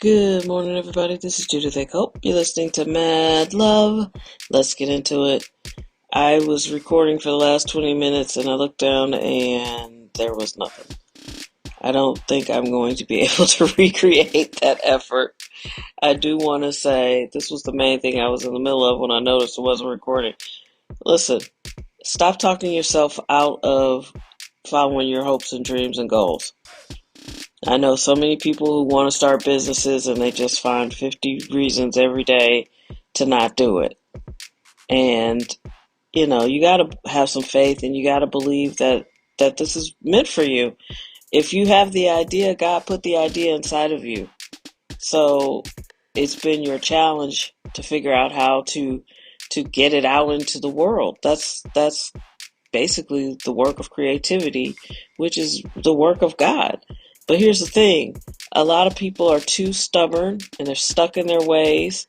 Good morning, everybody. This is Judith A. Cope. You're listening to Mad Love. Let's get into it. I was recording for the last 20 minutes and I looked down and there was nothing. I don't think I'm going to be able to recreate that effort. I do want to say this was the main thing I was in the middle of when I noticed it wasn't recording. Listen, stop talking yourself out of following your hopes and dreams and goals. I know so many people who want to start businesses and they just find 50 reasons every day to not do it. And, you got to have some faith and you got to believe that this is meant for you. If you have the idea, God put the idea inside of you. So it's been your challenge to figure out how to get it out into the world. That's basically the work of creativity, which is the work of God. But here's the thing. A lot of people are too stubborn and they're stuck in their ways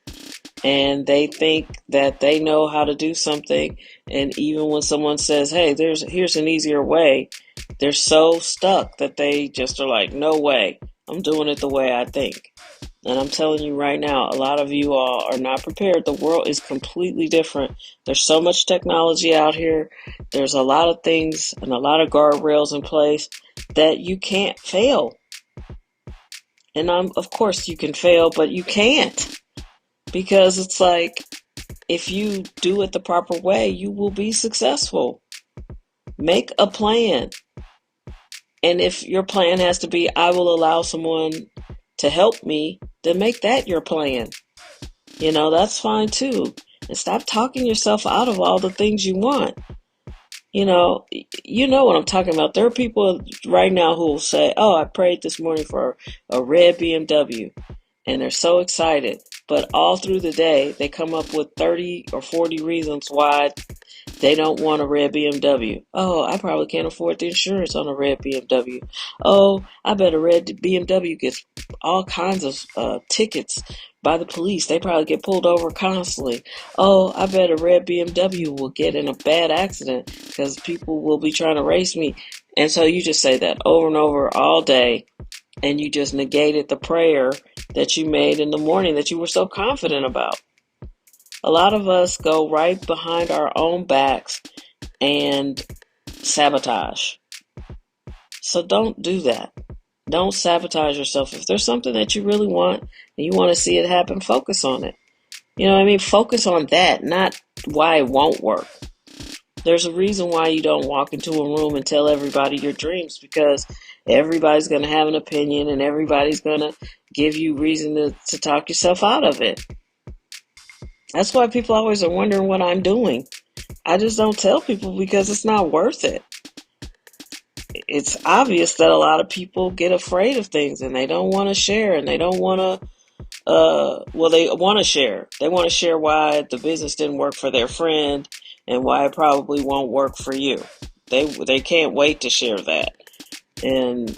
and they think that they know how to do something. And even when someone says, hey, here's an easier way, they're so stuck that they just are like, no way, I'm doing it the way I think. And I'm telling you right now, a lot of you all are not prepared. The world is completely different. There's so much technology out here. There's a lot of things and a lot of guardrails in place that you can't fail. And of course you can fail, but you can't. Because it's like, if you do it the proper way, you will be successful. Make a plan. And if your plan has to be, I will allow someone to help me, then make that your plan. That's fine too. And stop talking yourself out of all the things you want. You know what I'm talking about. There are people right now who will say, oh, I prayed this morning for a red BMW. And they're so excited. But all through the day, they come up with 30 or 40 reasons why they don't want a red BMW. Oh, I probably can't afford the insurance on a red BMW. Oh, I bet a red BMW gets all kinds of tickets by the police. They probably get pulled over constantly. Oh, I bet a red BMW will get in a bad accident because people will be trying to race me. And so you just say that over and over all day, and you just negated the prayer that you made in the morning that you were so confident about. A lot of us go right behind our own backs and sabotage. So don't do that. Don't sabotage yourself. If there's something that you really want and you want to see it happen, focus on it. You know what I mean? Focus on that, not why it won't work. There's a reason why you don't walk into a room and tell everybody your dreams, because everybody's going to have an opinion and everybody's going to give you reason to talk yourself out of it. That's why people always are wondering what I'm doing. I just don't tell people because it's not worth it. It's obvious that a lot of people get afraid of things and they don't want to share, and they don't want to they want to share. They want to share why the business didn't work for their friend and why it probably won't work for you. They can't wait to share that. And,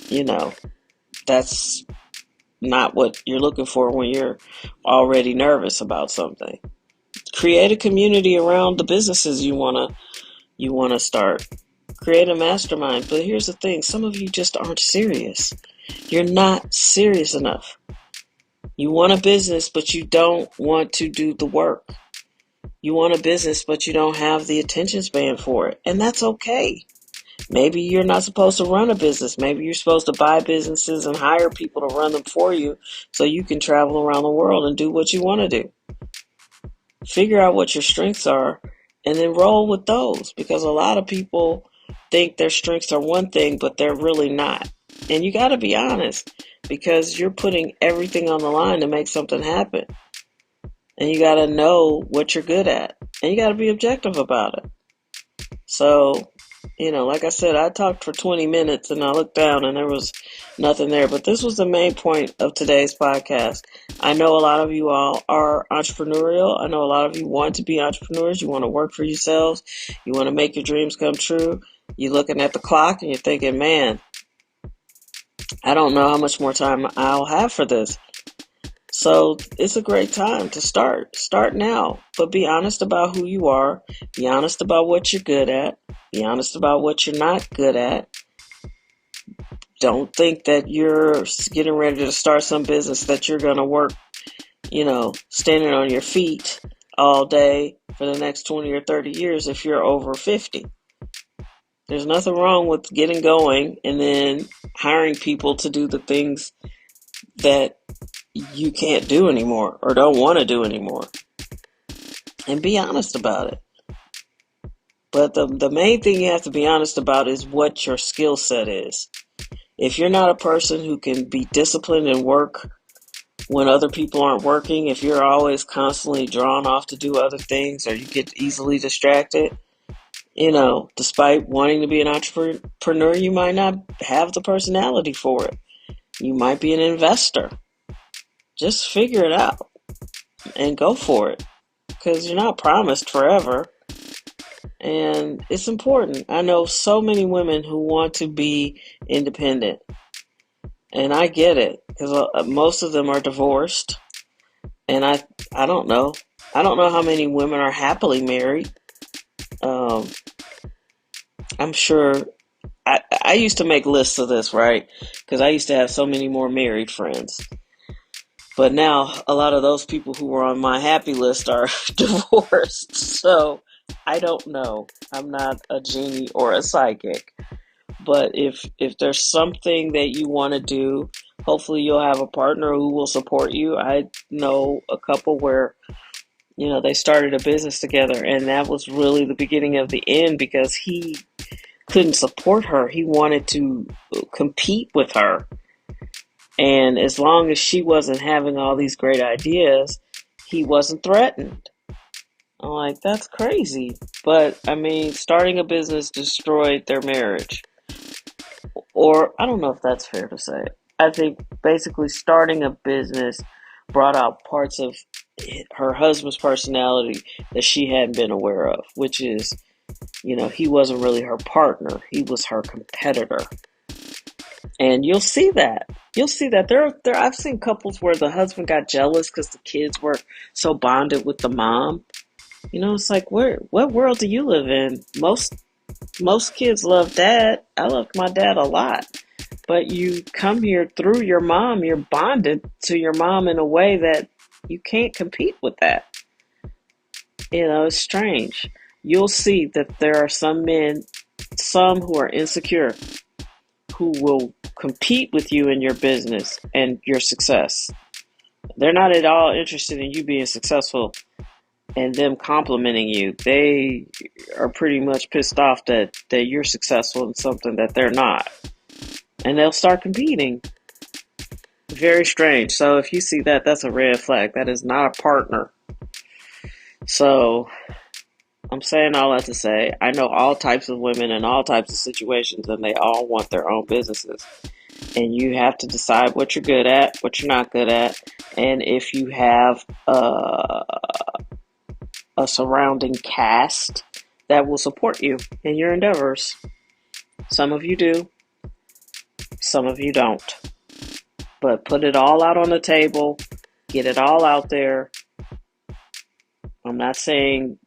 that's not what you're looking for when you're already nervous about something. Create a community around the businesses you want to start. Create a mastermind. But here's the thing, some of you just aren't serious. You're not serious enough. You want a business, but you don't want to do the work. You want a business, but you don't have the attention span for it. And that's okay. Maybe you're not supposed to run a business. Maybe you're supposed to buy businesses and hire people to run them for you so you can travel around the world and do what you want to do. Figure out what your strengths are and then roll with those, because a lot of people think their strengths are one thing, but they're really not. And you got to be honest, because you're putting everything on the line to make something happen. And you got to know what you're good at. And you got to be objective about it. So, like I said, I talked for 20 minutes and I looked down and there was nothing there. But this was the main point of today's podcast. I know a lot of you all are entrepreneurial. I know a lot of you want to be entrepreneurs. You want to work for yourselves. You want to make your dreams come true. You're looking at the clock and you're thinking, man, I don't know how much more time I'll have for this. So it's a great time to start. Start now, but be honest about who you are. Be honest about what you're good at. Be honest about what you're not good at. don't think that you're getting ready to start some business that you're going to work, standing on your feet all day for the next 20 or 30 years if you're over 50. There's nothing wrong with getting going and then hiring people to do the things that you can't do anymore or don't want to do anymore. And be honest about it. But the main thing you have to be honest about is what your skill set is. If you're not a person who can be disciplined and work when other people aren't working, if you're always constantly drawn off to do other things or you get easily distracted, despite wanting to be an entrepreneur, you might not have the personality for it. You might be an investor. Just figure it out and go for it, because you're not promised forever. And it's important. I know so many women who want to be independent, and I get it, because most of them are divorced. And I don't know. I don't know how many women are happily married. I'm sure I used to make lists of this, right? Because I used to have so many more married friends. But now a lot of those people who were on my happy list are divorced. So I don't know. I'm not a genie or a psychic. But if there's something that you want to do, hopefully you'll have a partner who will support you. I know a couple where, they started a business together, and that was really the beginning of the end, because he couldn't support her. He wanted to compete with her. And as long as she wasn't having all these great ideas, he wasn't threatened. I'm like, that's crazy. But, starting a business destroyed their marriage. Or, I don't know if that's fair to say. I think basically starting a business brought out parts of her husband's personality that she hadn't been aware of, which is, he wasn't really her partner. He was her competitor. And you'll see that. I've seen couples where the husband got jealous because the kids were so bonded with the mom. It's like, what world do you live in? Most kids love dad. I loved my dad a lot. But you come here through your mom. You're bonded to your mom in a way that you can't compete with that. It's strange. You'll see that there are some men, some who are insecure, who will compete with you in your business and your success. They're not at all interested in you being successful and them complimenting you. They are pretty much pissed off that you're successful in something that they're not. And they'll start competing. Very strange. So if you see that, that's a red flag. That is not a partner. So I'm saying all that to say, I know all types of women in all types of situations, and they all want their own businesses. And you have to decide what you're good at, what you're not good at, and if you have a surrounding cast that will support you in your endeavors. Some of you do, some of you don't. But put it all out on the table, get it all out there. I'm not saying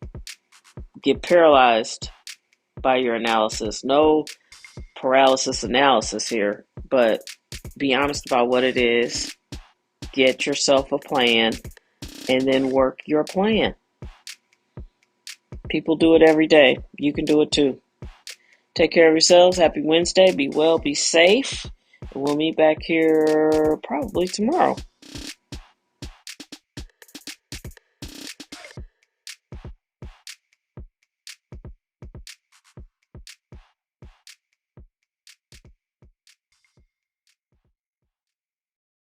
get paralyzed by your analysis. No paralysis analysis here, but be honest about what it is. Get yourself a plan and then work your plan. People do it every day. You can do it too. Take care of yourselves. Happy Wednesday. Be well, be safe. And we'll meet back here probably tomorrow.